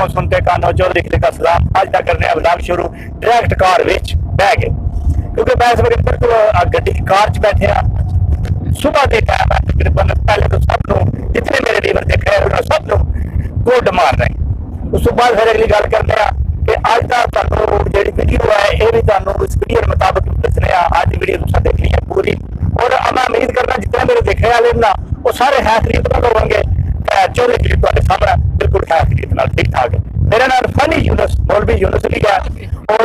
आंखों सुनते कानों चौधरी का सलाम। आज तक करने व्लॉग शुरू डायरेक्ट कार विच बह गए, क्योंकि मैं इस वक्त बिल्कुल गड्डी कार च बैठे हैं। सुबह के टाइम है तकरीबन, पहले तो सब लोग जितने मेरे वीवर देख रहे हैं सब लोग गुड मार रहे हैं। उस बाद फिर अगली गल करते हैं कि अज का तुहानू जी वीडियो है ये भी तुहानू इस वीडियो के मुताबिक दसने। अज की वीडियो तुम देखनी है पूरी, और मैं उम्मीद करना जितने मेरे देखने वाले ना वो सारे है खरीद होंगे। चौधरी खरीद तुम्हारे सामने बिल्कुल है खरीद ठीक ठाक है। मेरा नाम फनी यूनस मौलवी यूनस भी है, और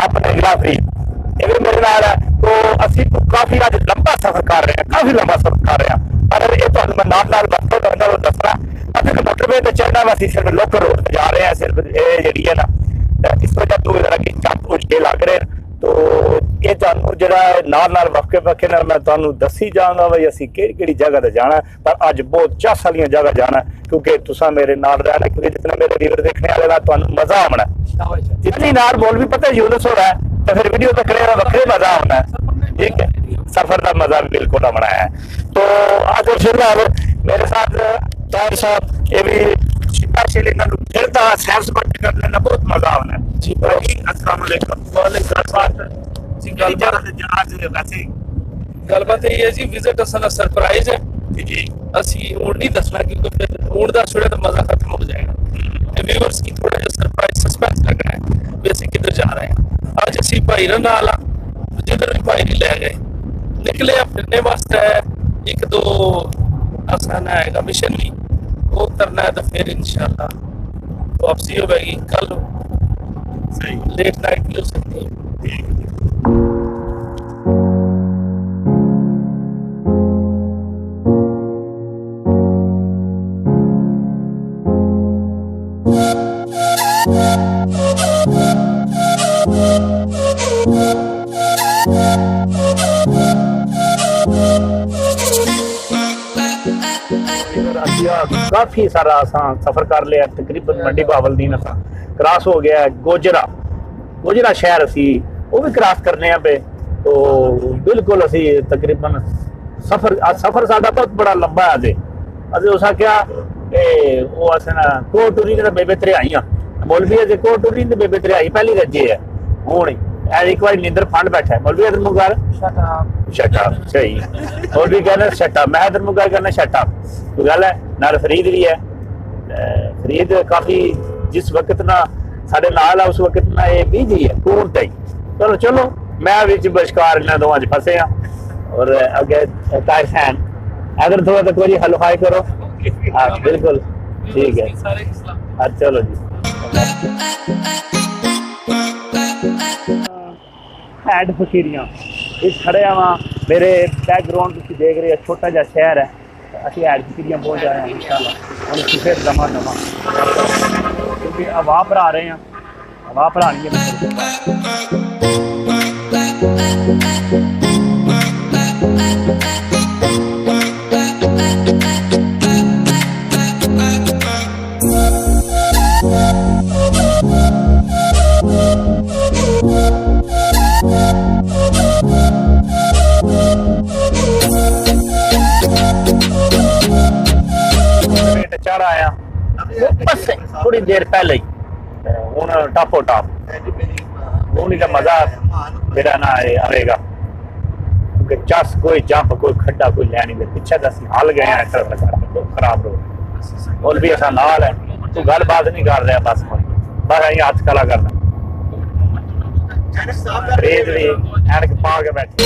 अपने गिला फरीद ये भी मेरे नाल है। तो असी काफी अज लंबा सफर कर रहे हैं, काफी लंबा सफर कर रहे हैं, पर ये तो मैं नाल दसना अगर मोटरवे पे चढ़ना वैसे सिर्फ लोकल रोड पे जा रहे हैं, सिर्फ ये जी है ना इस वजह तो जरा कि चंप उछके लग रहे हैं। तो ये तुहानू जरा नाल वक्के वक्के मैं तुहानू दसी जाऊंगा भाई असी केड़ी जगह ते जाना है। पर अज बहुत चस वाली जगह जाना है, क्योंकि तुसा मेरे नाल रहना, क्योंकि जितना मेरे वीवर देखने वाले ना तुहानू मजा आना है। जितनी नाल बोल भी पता यूनस हो रहा है तो फिर वीडियो तक वक्रे मजा आना है। ठीक है, सफर का मजा भी बिल्कुल आना है। तो आज फिलहाल मेरे साथ तार साहब ये भी स्पेशली फिर सैर सपाटे करने का बहुत मजा आना है। जी अस्सलाम वालेकुम। जी गलबात यही है जी, विजिट असला सरप्राइज है जी। असि हुण नहीं दसना क्योंकि फिर हुण दस छोड़े तो मजा खत्म हो जाएगा। व्यूअर्स की थोड़ा सा सरप्राइज सस्पेंस लग रहा है भी असि किधर जा रहे हैं। अज असी भाई रंगाल जिधर भी भाई नहीं लै गए निकले फिरने वास्ते। एक दो आसाना है मिशन भी वो करना है, तो फिर इंशाल्लाह वापसी हो जाएगी। कल सही लेट नाइट भी हो सकती है। काफी सारा सफर कर लिया, तकरीबन मंडी बहावलदीन असा क्रॉस हो गया। गोजरा शहर असी वो भी क्रॉस करने पे। तो बिल्कुल असी तकरीबन सफर साडा बहुत बड़ा लंबा है। अजे उस आख्या वो अस ना कोटूरी बेबे त्रियाई मौलवी अजे कोटूरी बेबे त्रियाई पहली रजे है हूँ एक बार नींदर फंड बैठा है। मौलवी इधर मुगार शटा सही, मौलवी कहना शटा, मैं इधर मुगार कहना शटा। तो गल है नाल फरीद भी है। फरीद काफी जिस वक्त ना साढ़े नाल है उस वक्त ना ये बिजी है कौन तई। चलो चलो मैं विच बशकार इन्होंने दोवां च फसे हाँ। और अगे तार सैन अगर थोड़ा तक कोई हलो हाई करो। हाँ बिल्कुल ठीक है। हाँ चलो जी। हैड फकीरियां इस खड़े वहाँ मेरे बैकग्राउंड देख रहे छोटा जहा शहर है। असं हैड फकीरियां पहुँच आए हैं इंशाल्लाह। हम फिर दमा क्योंकि हवा भरा रहे हैं, हवा भरानी है। चढ़ आया बस थोड़ी देर पहले ही हूँ टापो टाप हूँ का मजा मेरा ना आएगा, क्योंकि चस कोई जंप कोई खड्डा कोई लैनी दे पिछे दस हल गए हैं खराब रोड। और भी ऐसा नाल है तू गल बात नहीं कर रहा बस अं हथ कला करना रेत भी एनक पा के बैठे।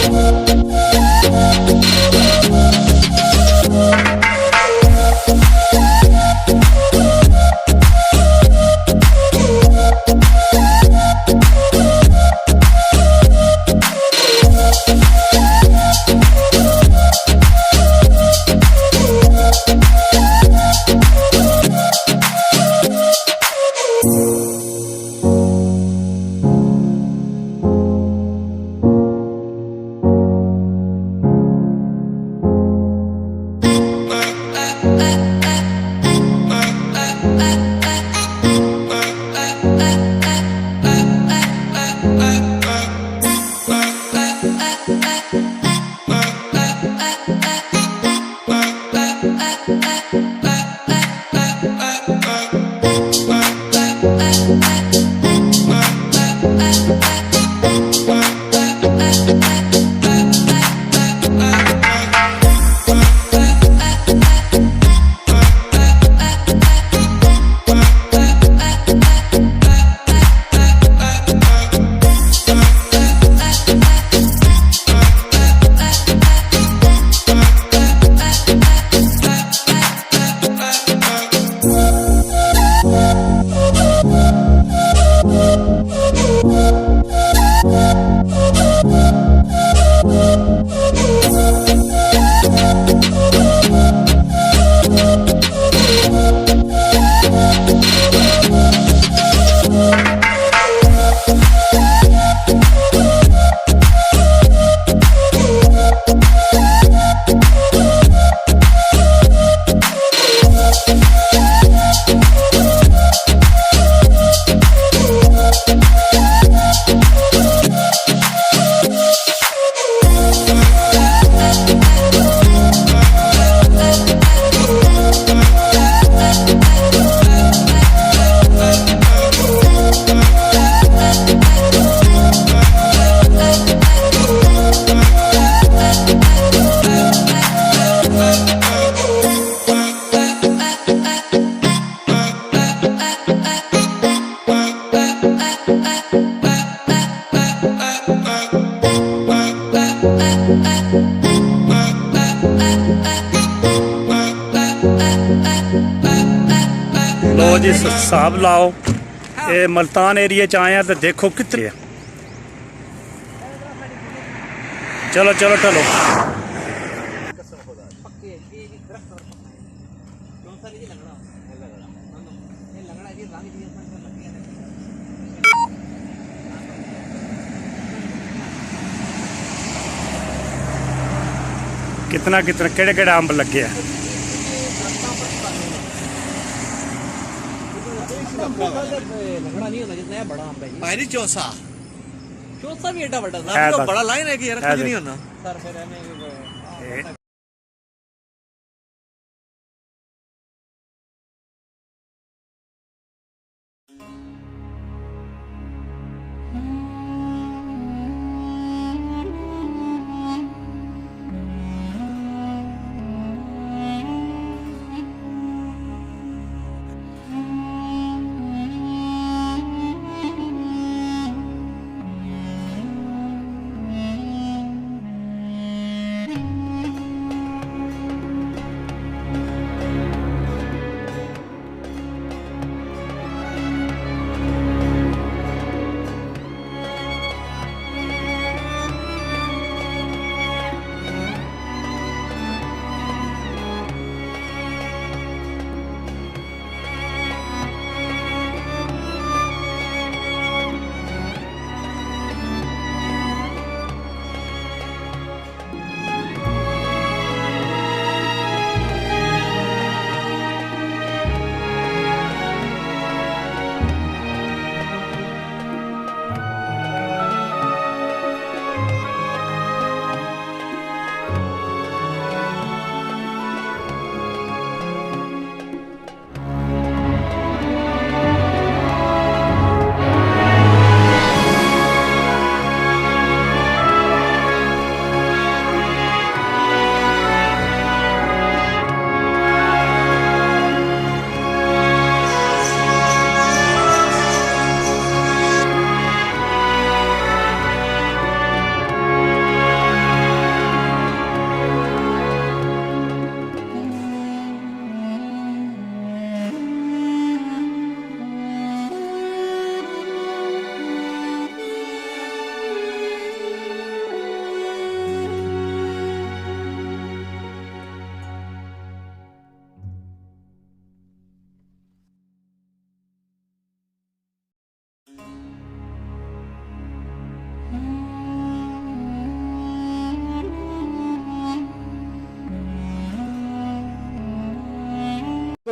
लो जी हिसाब लाओ, ये मल्तान एरिया च आए हैं तो देखो कितने है। चलो चलो चलो कितना कितना केड़े केड़े अंब लगे हैं। लगना नहीं होता जितना बड़ा अंब है भाई चौसा चौसा भी एडा बड़ा है था बस। बड़ा लाइन है कि यार कुछ नहीं होना सर फिर ए-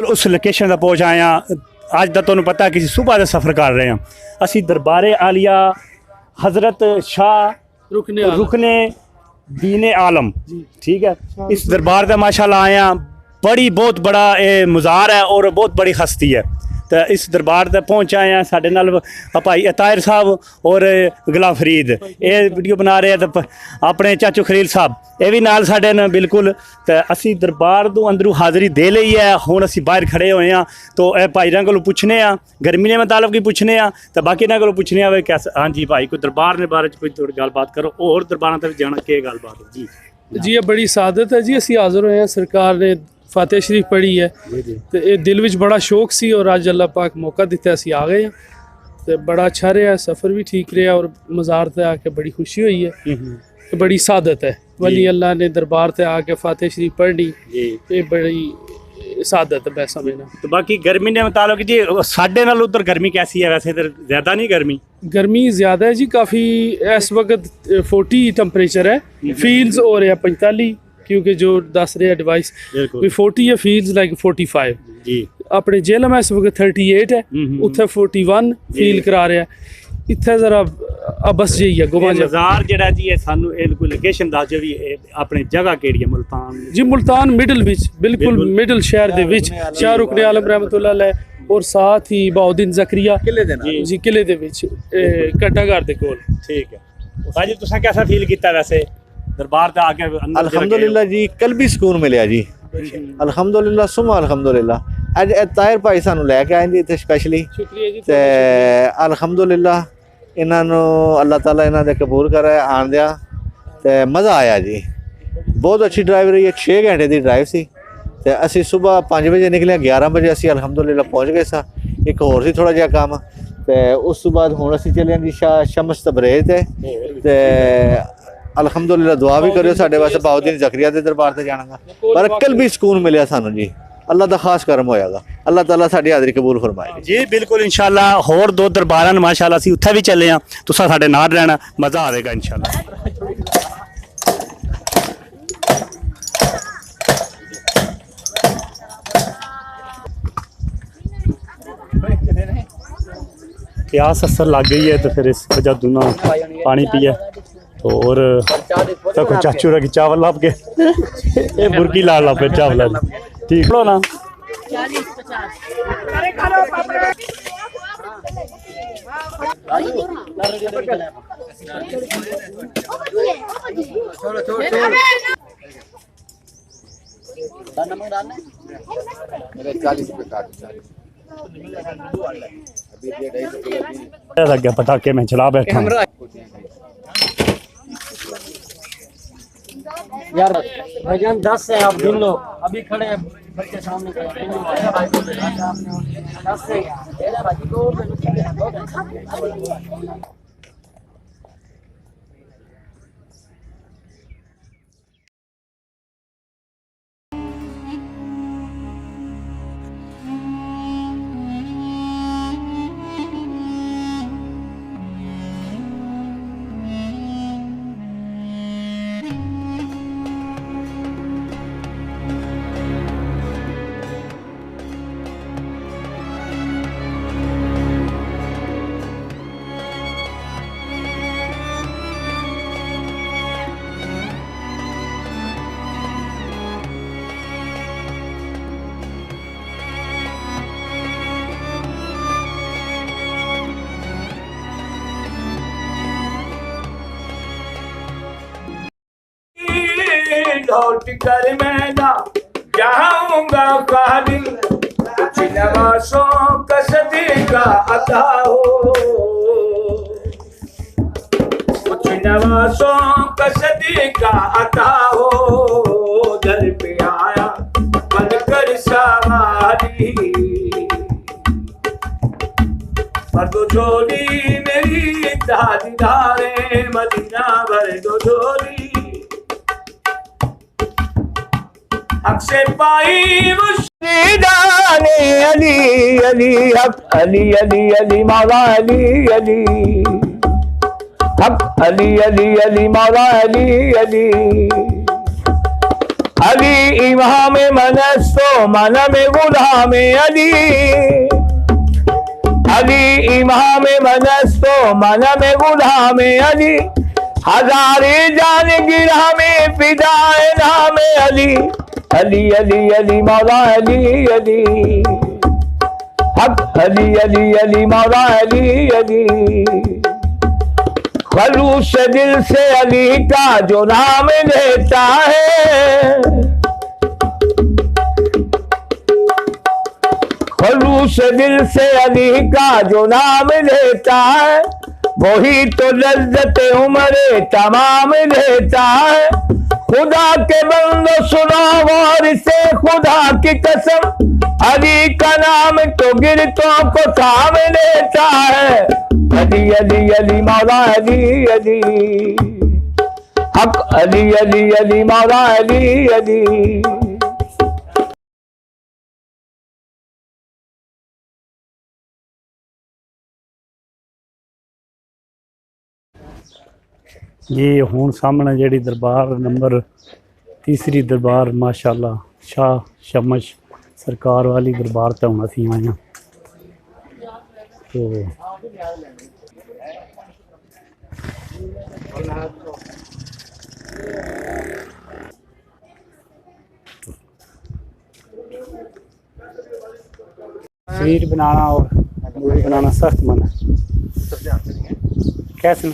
उस लोकेशन का पहुँच आया। अज का तुहानू पता कि सुबह का सफ़र कर रहे हैं। असी दरबारे आलिया हज़रत शाह रुकने दीने आलम, ठीक है, इस दरबार का माशाल्लाह आया। बड़ी बहुत बड़ा ये मज़ार है और बहुत बड़ी हस्ती है। तो इस दरबार तक पहुँच आए हैं। साढ़े नाल भाई अतायर साहब और गुलाम फरीद ये वीडियो बना रहे हैं, तो अपने चाचू खलील साहब ये भी नाल साढ़े न बिल्कुल। तो असी दरबार तो अंदरों हाज़री दे ली है, हुण असी बाहर खड़े हुए हैं। तो यह भाई को पूछने गर्मी ने मुतालक की पूछने, तो बाकी इन्होंने को पूछने कैसे। हाँ जी भाई, कोई दरबार ने बारे कोई थोड़ी गलबात करो, और दरबार तक जाना के गलबात है जी। जी ये बड़ी सादत है जी, असी हाज़र होए हैं। सरकार ने फातह शरीफ पढ़ी है, तो ये दिल विच बड़ा शौक सी, और अज अल्लाह पाक मौका दिता, असी आ गए हैं। तो बड़ा अच्छा रहा, सफ़र भी ठीक रहा, और मज़ार ते आके बड़ी खुशी हुई है। तो बड़ी सादत है, वली अल्लाह ने दरबार ते आके फातह शरीफ पढ़नी, ये बड़ी सादत है मैं समझना। तो बाकी गर्मी ने मुताबिक जी साढ़े नाल उधर गर्मी कैसी है? वैसे इधर ज़्यादा नहीं गर्मी? गर्मी ज़्यादा है जी, काफ़ी इस वक्त 40 टेम्परेचर है, फील्स हो रहा है 45, क्योंकि जो दस रहा डिवाइस कोई 40 है, फील्स लाइक 45 जी। अपने जेल में इस वक्त 38 है, उत्थे 41 फील करा रहा है। इत्थे जरा बस जी है गुमा मज़ार जड़ा जी सानू कोई लोकेशन दस जो भी अपनी जगह केड़ी है? मुल्तान जी, मुल्तान मिडल विच, बिल्कुल मिडल शहर दे विच, शाहरुख ने आलम रहमतुल्लाह अलैह, और साथ ही बहाउद्दीन ज़करिया जी किले दे विच कट्टाघर दे कोल। ठीक है भाजी, तुसा कैसा फील किया वैसे दरबार ते आके? अल्हम्दुलिल्लाह जी, कल भी सुकून मिले जी, अल्हम्दुलिल्लाह सुमा अल्हम्दुलिल्लाह। अज ताहिर भाई सानू लैके आए जी इत्थे स्पैशली, ते अल्हम्दुलिल्लाह इन्हों अल्लाह ताला इन्हों दे कबूल करे आन दिया, ते मज़ा आया जी। बहुत अच्छी ड्राइव रही है, 6 घंटे की ड्राइव सी, ते असी सुबह 5 बजे निकले, 11 बजे असी अल्हम्दुलिल्लाह पहुँच गए सा। एक होर सी थोड़ा जिहा काम, ते उस तो बाद हुण असी चले जी शम्स तबरेज़ ते अल्हम्दुलिल्लाह दुआ भी करियो साडे वास्ते, बहाउद्दीन ज़करिया दे दरबार ते जाना। पर कल भी सुकून मिलिया सानू जी, अल्लाह दा खास करम होएगा, अल्लाह ताला साडी हाज़री कबूल फरमाए जी। बिल्कुल इंशाअल्लाह, होर 2 दरबारां माशाअल्लाह असीं उत्थे भी चले हैं, तुसां साडे नाल रहना, मज़ा आवेगा इंशाअल्लाह। प्यास असर लग गई है, तो फिर इस वजह दूना पानी पिए, तो और तक चाचू रखी चावल लाभ के ये मुर्गी ला ला पे चावल ठीक लो ना। लग गया पटाखे में चला बैठा यार भाईजान 10 है, आप गिन लो, अभी खड़े हैं बच्चे सामने, 10 है लौट कर मैं ना जाऊंगा खाली, कुछ नवासों का सदका अता हो, कुछ नवासों का सदका अता हो, दर पे आया बनकर सवारी, भर दो झोली मेरी दादीदारे मदीना, भर दो झोली हक से पाई मुश्किदाने अली अली हक अली अली अली मौला अली अली हक अली अली अली मौला अली अली अली इमाम मनस्तो मन में गुलाम अली अली इमाम मनस्तो मन में गुलाम अली हजारे जान गिरा में फिदाए नाम अली अली अली अली मौला अली अली हक अली अली अली मौला अली अली। खलूस दिल से अली का जो नाम लेता है, खलूस दिल से अली का जो नाम लेता है, वही तो लज्जत उम्र तमाम लेता है। खुदा के बंदो सुनो गौर से खुदा की कसम, अली का नाम तो गिरतों को थाम लेता है। अली अली अली मौला अली अली, हक अली अली अली मौला अली अली। ये हुण सामने जेड़ी दरबार नंबर तीसरी दरबार माशाअल्लाह शाह शमश सरकार वाली दरबार ते हुण असीं आए हां। तो तस्वीर बनाना और मूवी बनाना सख्त मन है। कैसे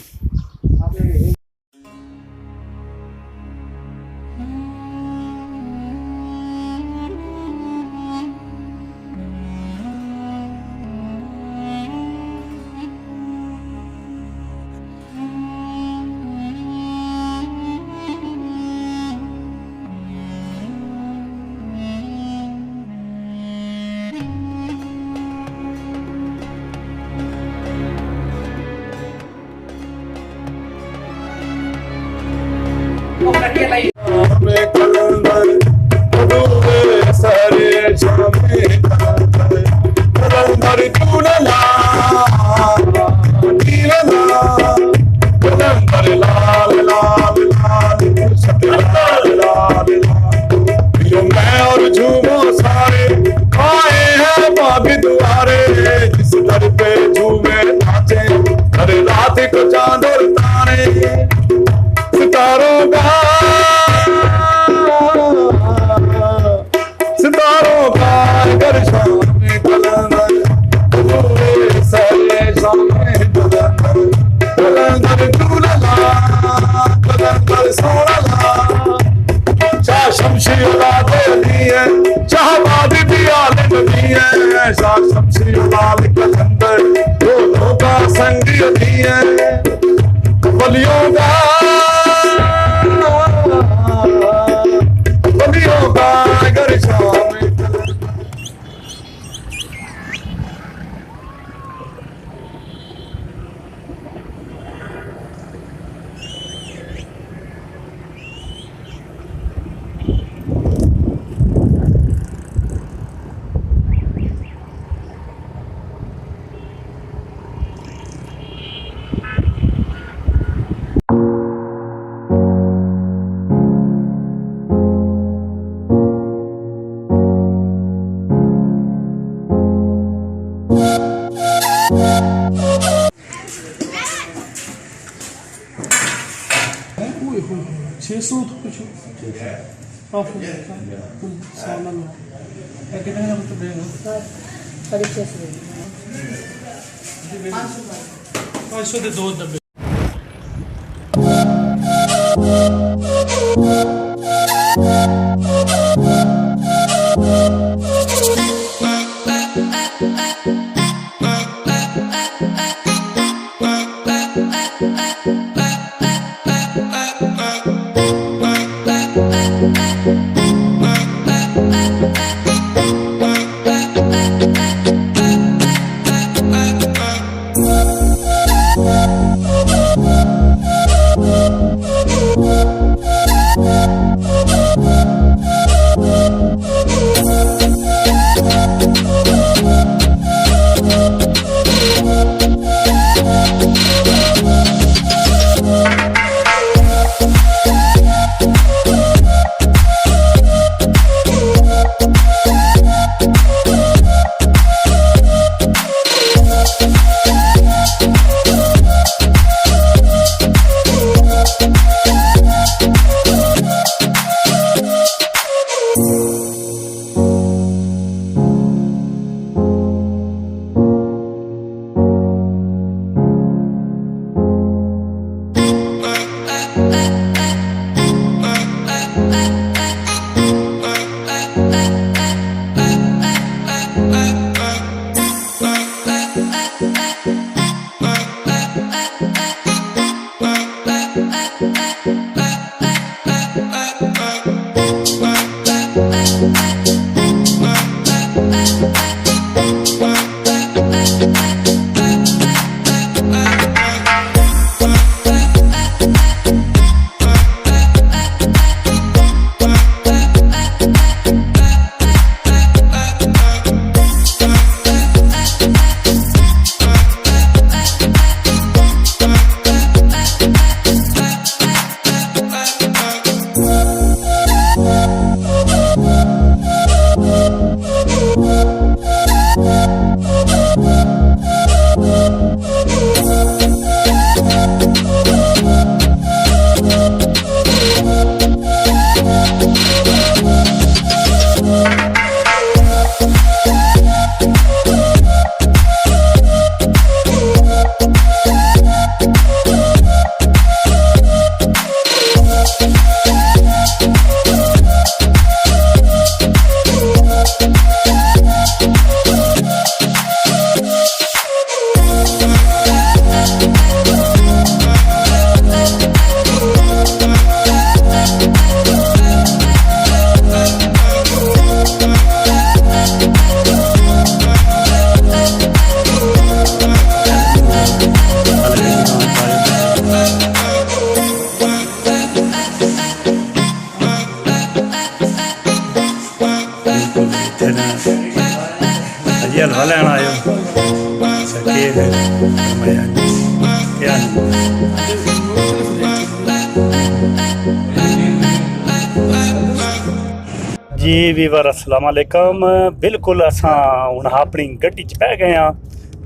जी वीवर अस्सलाम वालेकुम। बिल्कुल असां हुण अपनी गड्डी च बह गए हाँ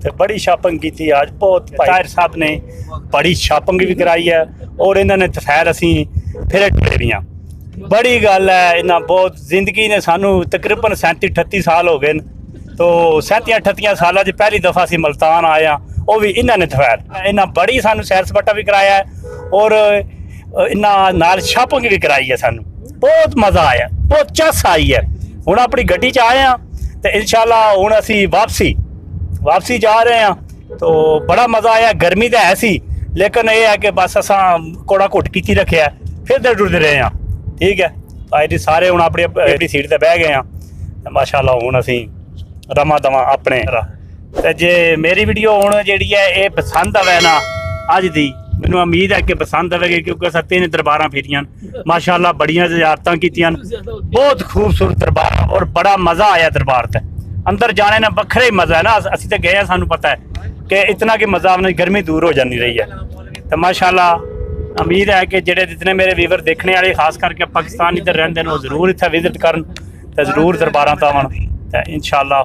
ते बड़ी शॉपिंग की अज। बहुत ताहिर साहब ने बड़ी शॉपिंग भी कराई है और इन्होंने खैर असी फिर टुरे भी हाँ। बड़ी गल है, इन्हें बहुत जिंदगी ने सानू तकरीबन 37-38 साल हो गए न। तो 37-38 साल पहली दफ़ा असी मुल्तान आए हाँ, वो भी इन्होंने खैर इन्हें बड़ी सानू सैर सपाटा भी कराया है और इन्हें नाल शॉपिंग भी कराई है। सानू बहुत मज़ा आया, बहुत चस आई है। हुण अपनी गड्डी च आए हाँ तो इंशाल्लाह हुण असी वापसी जा रहे हैं। तो बड़ा मज़ा आया। गर्मी तो है सी लेकिन ये है कि बस असां कोड़ा घुट की रखे है, फिरते टुरते रहे हैं। ठीक है भाई जी, सारे हुण अपनी सीट पर बह गए हैं माशाल्लाह। हुण असी रवा दवा अपने ते जे मेरी वीडियो हुण जिहड़ी है ये पसंद आवे ना अज दी, मैनूं उम्मीद है कि पसंद आएगी क्योंकि असां 3 दरबारां फिरियां माशाल्लाह, बड़ियां ज़ियारतां कीतियां, बहुत खूबसूरत दरबार और बड़ा मज़ा आया दरबार ते। अंदर जाने ना बखरा ही मज़ा है ना। असीं ते गए हैं, सानूं पता है कि इतना कि मज़ा आने, गर्मी दूर हो जानी रही है। तो माशाल्लाह उम्मीद है कि जेडे जितने मेरे व्यूवर देखने वाले खास करके पाकिस्तान इधर रहिंदे ने वो जरूर इत्थे विजिट करन ते जरूर दरबारां ते आवन ते इंशाल्लाह